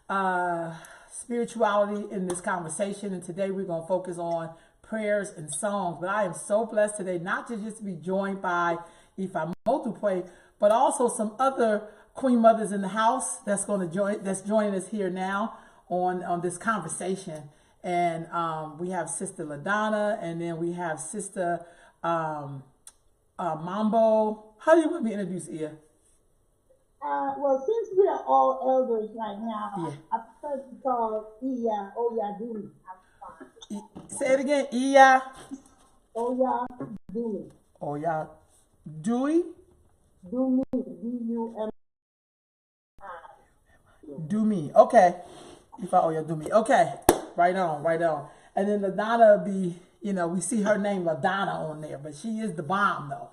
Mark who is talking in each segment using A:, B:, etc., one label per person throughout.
A: uh, spirituality in this conversation, and today we're going to focus on prayers and songs. But I am so blessed today not to just be joined by Ifa Motupwe, but also some other Queen Mothers in the house that's joining us here now on this conversation. And we have Sister LaDonna, and then we have Sister Mambo. How do you want to be introduced, Ia?
B: Well, since we are all elders right now,
A: Yeah.
B: I prefer to call Iya Oyadumi.
A: Say it again. Ia.
B: Oyadumi.
A: Oya. Dewey.
B: Dumi. D-U-M.
A: Do me. Okay. If I owe you, do me. Okay. Right on, right on. And then LaDonna be, we see her name LaDonna on there, but she is the bomb though.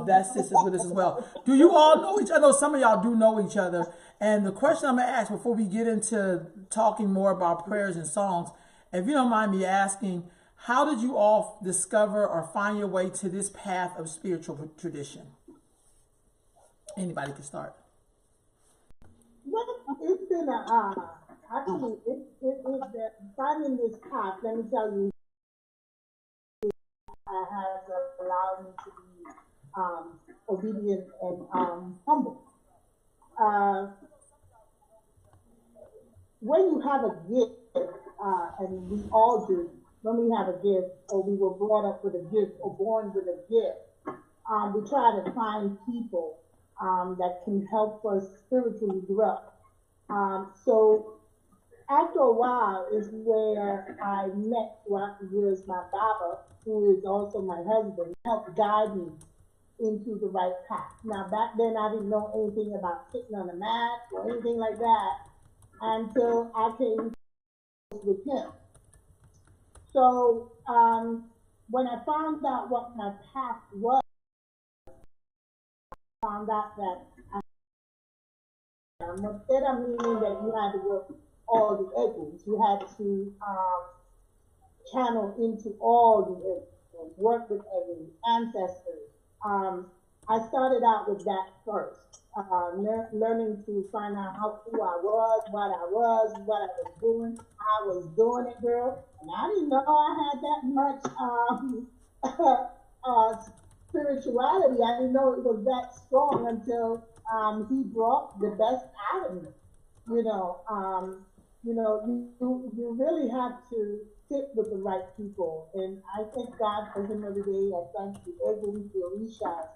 A: That sister's with us as well. Do you all know each other? I know some of y'all do know each other. And the question I'm going to ask before we get into talking more about prayers and songs, if you don't mind me asking, how did you all discover or find your way to this path of spiritual tradition? Anybody can start.
B: Well, it's been actually, finding this path, let me tell you, has allowed me to be obedient and humble. When you have a gift, and we all do, when we have a gift, or we were brought up with a gift, or born with a gift, we try to find people that can help us spiritually grow. So after a while is where I met throughout the years my Baba, who is also my husband, helped guide me into the right path. Now back then I didn't know anything about sitting on a mat or anything like that until I came with him. So when I found out what my path was, I found out that meaning that you had to work all the edges. You had to channel into all the edges, work with every ancestors. I started out with that first, learning to find out who I was, what I was doing. I was doing it, girl, and I didn't know I had that much spirituality. I didn't know it was that strong until he brought the best out of me. You really have to sit with the right people. And I thank God for him every day. I thank the Edwin Orisha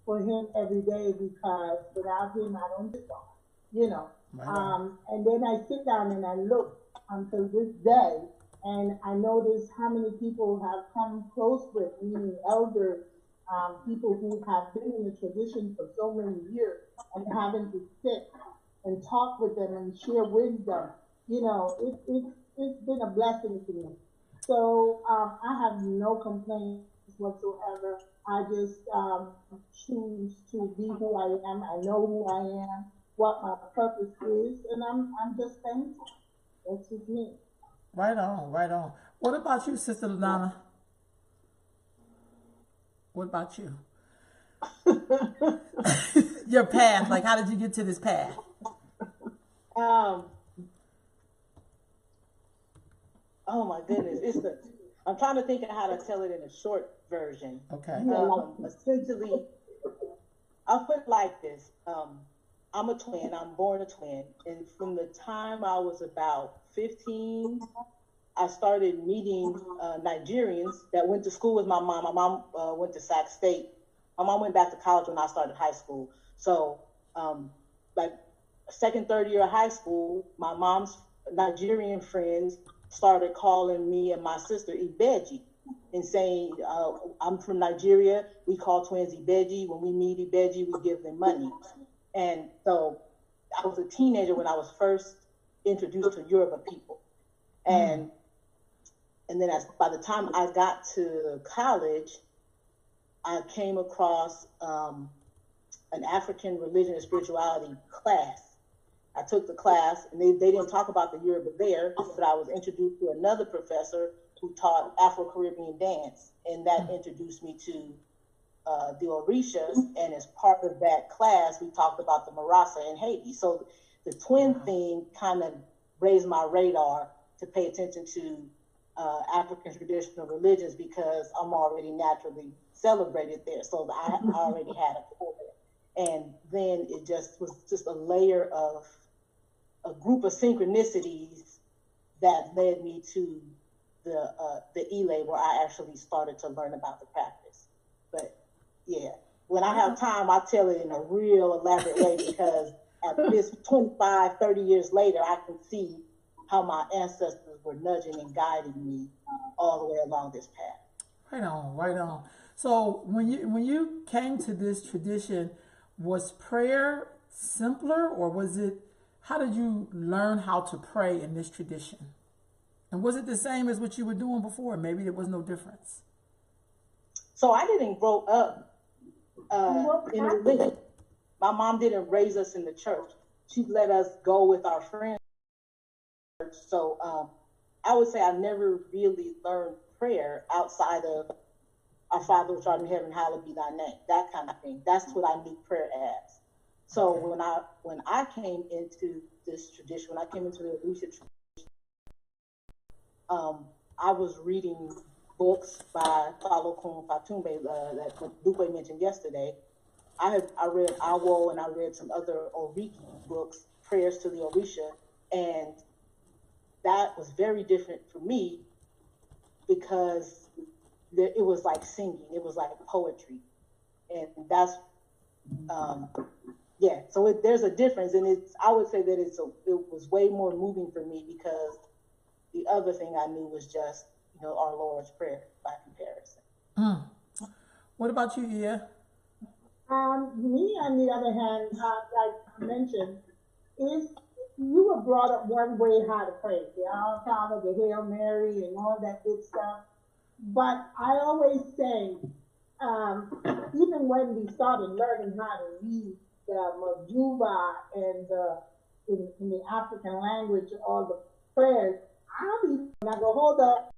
B: for him every day, because without him, I don't get on,
A: Right.
B: And then I sit down and I look until this day, and I notice how many people have come close with me, elders, people who have been in the tradition for so many years, and having to sit and talk with them and share wisdom. It's been a blessing to me. So I have no complaints whatsoever. I just choose to be who I am. I know who I am, what my purpose is, and I'm just thankful. That's just me.
A: Right on, right on. What about you, Sister LaDonna? What about you? Your path, like how did you get to this path?
C: Oh my goodness, I'm trying to think of how to tell it in a short version.
A: Okay.
C: Essentially, I'll put it like this. I'm a twin. I'm born a twin. And from the time I was about 15, I started meeting Nigerians that went to school with my mom. My mom went to Sac State. My mom went back to college when I started high school. So, like second, third year of high school, my mom's Nigerian friends started calling me and my sister Ibeji and saying, I'm from Nigeria. We call twins Ibeji. When we meet Ibeji, we give them money. And so I was a teenager when I was first introduced to Yoruba people. And then by the time I got to college, I came across an African religion and spirituality class. I took the class, and they didn't talk about the Yoruba there, but I was introduced to another professor who taught Afro-Caribbean dance, and that introduced me to the Orishas. And as part of that class, we talked about the Marasa in Haiti. So the twin thing kind of raised my radar to pay attention to African traditional religions, because I'm already naturally celebrated there. So I already had a core. And then it just was just a layer of a group of synchronicities that led me to the E-Lay, where I actually started to learn about the practice. But yeah, when I have time, I tell it in a real elaborate way, because at this 25, 30 years later, I can see how my ancestors were nudging and guiding me all the way along this path.
A: Right on, right on. So when you came to this tradition, was prayer simpler, or was it? How did you learn how to pray in this tradition? And was it the same as what you were doing before? Maybe there was no difference.
C: So I didn't grow up in religion. My mom didn't raise us in the church. She let us go with our friends. So I would say I never really learned prayer outside of our Father which art in heaven, hallowed be thy name, that kind of thing. That's what I knew prayer as. So when I came into this tradition, when I came into the Orisha tradition, I was reading books by Falokun Fatumbe that Lupe mentioned yesterday. I read Awo, and I read some other Oriki books, prayers to the Orisha, and that was very different for me, because it was like singing, it was like poetry, and that's yeah. So there's a difference, and I would say that it was way more moving for me, because the other thing I knew was just our Lord's Prayer by comparison.
A: Mm. What about you, Ia?
B: Me, on the other hand, like I mentioned, is you were brought up one way how to pray, the Our Father, the Hail Mary, and all that good stuff. But I always say, even when we started learning how to read the Majuba and in the African language, all the prayers, I go, hold up,